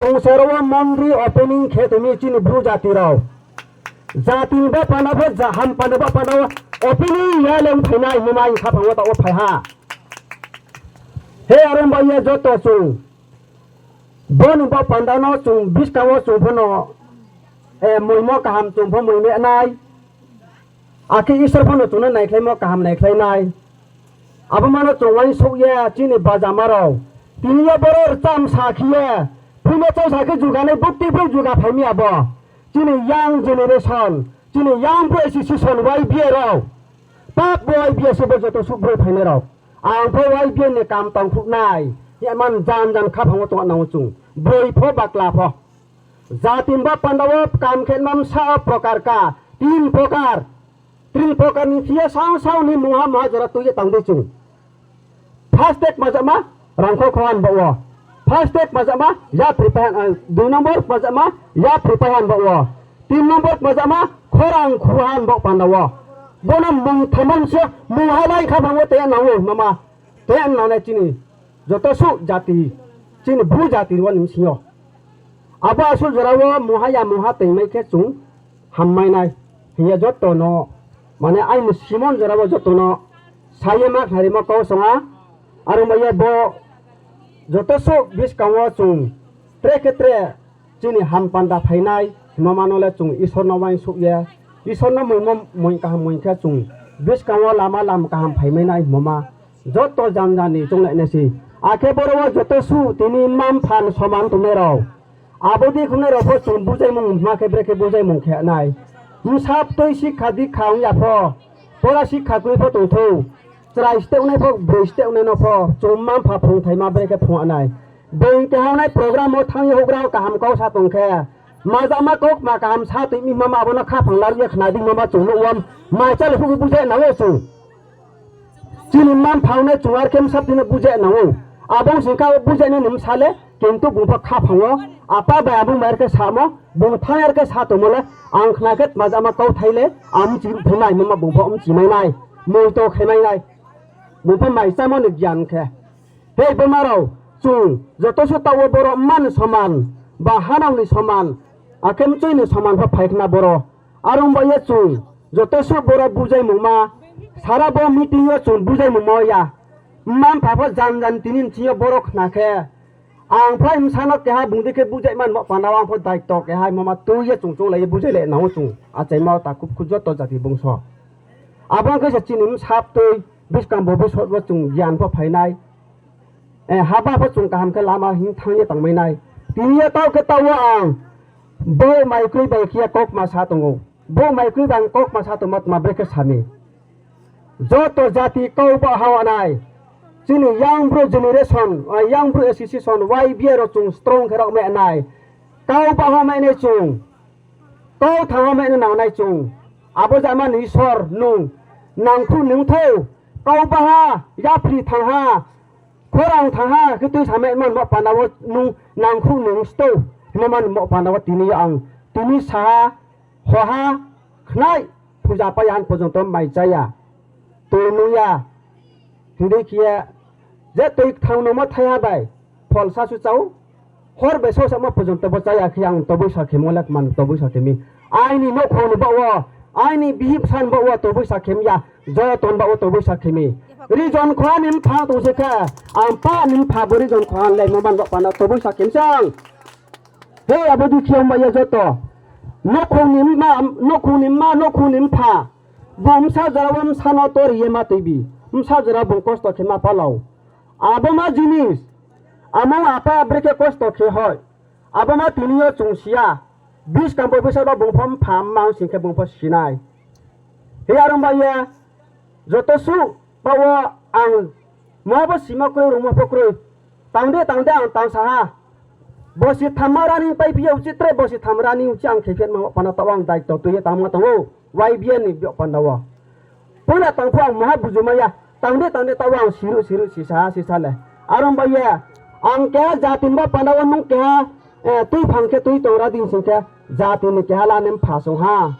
tong serwa mandri opening khetumi chini bru jati rao jati ba panaba jaham panaba panawa opening yalem phainai mumai khapangwa ta o phaiha he arom ba ye joto chung bon ba pandano chung biskawo chung phono moimo kaham chung pho moime anai aki isar phono chuna nai khlai mo kaham nai khlai nai abamano chung wai sok ye chini bajamarao tiniya boror cham sakhiye puno chau sakhi jugane bukti bro juga phaimi abo chini young generation chini young precision wai bierao pap boy bier se bojo to subro phaine rao ang pho wai bier ne kam tang khuk nai ye man jan khap hang to na chung boi pho bakla pho jatin ba pandawa kam khen mam sa prakar ka tin prokar ni sia sang ni muha ma jara tu ye tang de chung first step majama rangkho khan bawa first step majama ya prepare 2 number majama ya prepare bawa 3 number majama khorang khuhan ba pandawa bonam mung thaman se mung halai kha bangwa te nawo mama te na na chini joto su jati chini bhu jati wan nim sinyo aba su jarawo muhaya muha te mai ke chung hammai nai hiya joto no mane ai simon jarawo joto no sayema harima ko songa aru maya bo joto su bis kawo chung tre chini ham panda phainai mama no le chung isor no wai su ye isor no moi ka moi kha chung bis kawo lama lam ka ham phaimai nai mama joto janjani chung le ne si akhe boro joto su tini mam phan soman tumero abodi khune ro pho chung bujai mung ma khe breke bujai mung khe nai musap toi sikha di khang ya pho pora sikha kui pho tong thau trai ste unai pho brei ste unai no pho chung mam pha phung thai ma breke phung anai beng ke haunai program mo thang ye hogra ka ham kau sa tong khe ma za ma kok ma ka ham sa ti mi mama bona kha phang lar ye khna ding mama chung no wam ma chal hu bujai na wo chu chini mam phaunai chuar kem sap tin bujai na wo abong singka bujai ne nim sale kintu bungpa kha phango apa ba abung mar ke samo bung thayar ke sa to mole ang khna ket maza ma kau thaile am chi phunai mama bungpa chi mai nai moi to khemai nai bungpa mai samo ne gyan khe he bemaro chung joto su tawo boro man saman ba hanau ni saman akem choi ni saman pha phaikna boro arung ba ye chung joto su boro bujai muma sara bo meeting yo chung bujai muma ya mam pha pho jan tinin chiyo boro khna khe ang phai msana ke ha bungde ke bujai man panawang pho dai to ke hai mama tu ye chung chung le bujai le nawo chung a chai ma ta kup khujot to jati bungso abang ke chinim sap toi biskam bo bisot wa chung yan pho phainai haba pho chung kam ke lama hing thang ye tangmai nai tinia taw ke tawa ang bo mai kui bai kia kok ma sa tongo bo mai kui bang kok ma sa to mat ma breke sami joto jati kau ba hawanai chini young bro generation young bro association wai biero chung strong kherok me nai kau ba ha me ne chung kau thawa me ne nang nai chung abo jama ni sor nung nang khu ning thau kau ba ha ya phri thang ha khorang thang ha ke tu same man mo panawo nung nang khu nung sto man mo panawo tini ang tini sa ho ha khnai puja payan pojong to mai chaya tu nu ya hindi kia je toi thang no ma thaya bai phol sa su chau hor be so sa ma pojong to bachaya khiang to bu sa khemo lak man to bu sa khemi ai ni no khon ba wa ai ni bihip san ba wa to bu sa khem ya jo ton ba wa to bu sa khemi ri jon khwan nim pha to se kha am pa nim pha bori jon khwan le mo man ba pa na to bu sa khem sang he abodu khiam ba ya jo to no khon nim pha bom sa jarawam sano tor ye ma tibi msa jara bong kosto khema palau abama jinis among apa breke kosto khe hoy abama tiniyo chungsia 20 kampo pesa ba bong phom pham mang singke bong pho sinai he arum ba ye joto su bawa ang mo ba sima kro rumo pho kro tangde ang tang sa ha bosi thamarani pai biau chitre bosi thamarani uchang khepet ma pana tawang dai to ye tamma tawo wai bien ni bio pandawa pula tang phang ma bujumaya tangde tawang siru sisa le arum ba ye ang ke jatin ba pandawa nung ke tui phang ke tui tora din sin ke jatin ke hala nem phasong ha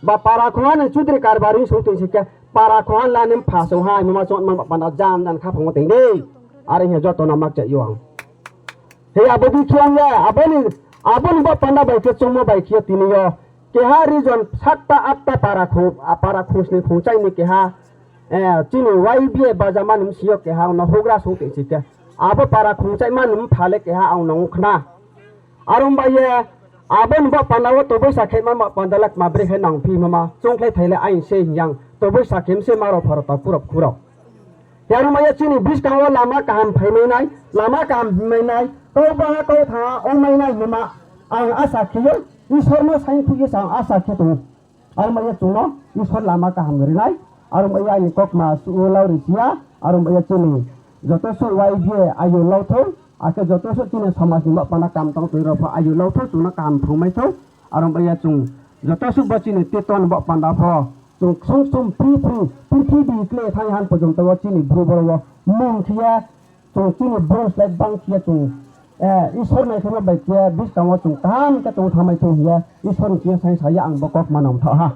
ba para khwan chudri karbari so tin sin ke para khwan la nem phasong ha ma chon ma pana jan kha phang ma ting dei are he joto na mak cha yuang he abodi khiang ya aboni ba panda bai ke chongmo bai khia tiniyo ke ha region 7ta 8ta para khus ni khungchai ni ke ha chini YBA bajama nim siyo ke ha na hogra so te chike abo para khungchai manum phale ke ha au nang khna arum ba ye abon ba panawo to bai sakhe ma pandalak ma bre he nang phi mama chongklai thaile ain se yang to bai sakhem se maro pharata purap khurau yaru maya chini bis kawa lama kaham phaimai nai lama kaham himai nai to ba ko tha omai nai mama ang asa khiyo ishor no sain khu ye sang asa khe tu ar maya chuno ishor lama kaham gari nai ar maya ni kok ma su lau ri sia ar maya chini joto so YBA ayo lau tho ake joto so chini samaj ni pana kam tong tu ro pha ayo lau tho chuna kam phumai tho ar maya chung joto so bachini teton ba panda pho chung song pri bi kle thai han pojom to chini bro bro mong khia chung chini bros like bang khia chung ishor nai khama bai khia bis tang chung tan ka chung thamai thu hia ishor khia sai saya ang bokok manom tha ha